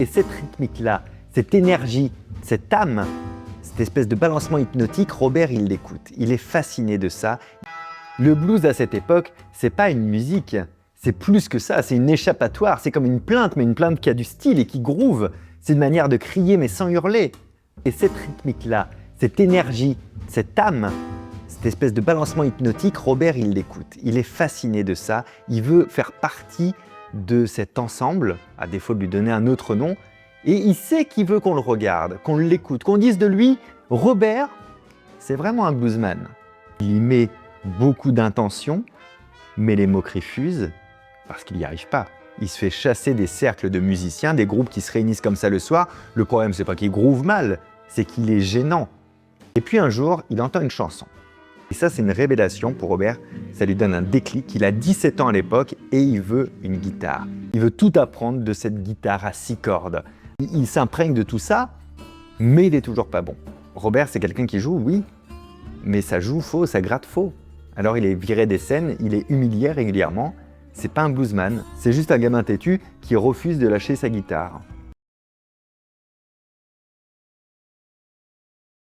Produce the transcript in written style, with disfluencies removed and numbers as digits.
Et cette rythmique-là, cette énergie, cette âme, cette espèce de balancement hypnotique, Robert, il l'écoute. Il est fasciné de ça. Le blues à cette époque, c'est pas une musique, c'est plus que ça, c'est une échappatoire, c'est comme une plainte, mais une plainte qui a du style et qui groove. C'est une manière de crier mais sans hurler. Et cette rythmique-là, cette énergie, cette âme, cette espèce de balancement hypnotique, Robert, il l'écoute. Il est fasciné de ça, il veut faire partie de cet ensemble, à défaut de lui donner un autre nom, et il sait qu'il veut qu'on le regarde, qu'on l'écoute, qu'on dise de lui, Robert, c'est vraiment un bluesman. Il y met beaucoup d'intention, mais les moqueries fusent parce qu'il n'y arrive pas. Il se fait chasser des cercles de musiciens, des groupes qui se réunissent comme ça le soir. Le problème, c'est pas qu'il groove mal, c'est qu'il est gênant. Et puis un jour, il entend une chanson. Et ça, c'est une révélation pour Robert. Ça lui donne un déclic. Il a 17 ans à l'époque et il veut une guitare. Il veut tout apprendre de cette guitare à 6 cordes. Il s'imprègne de tout ça, mais il n'est toujours pas bon. Robert, c'est quelqu'un qui joue, oui, mais ça joue faux, ça gratte faux. Alors il est viré des scènes, il est humilié régulièrement. C'est pas un bluesman, c'est juste un gamin têtu qui refuse de lâcher sa guitare.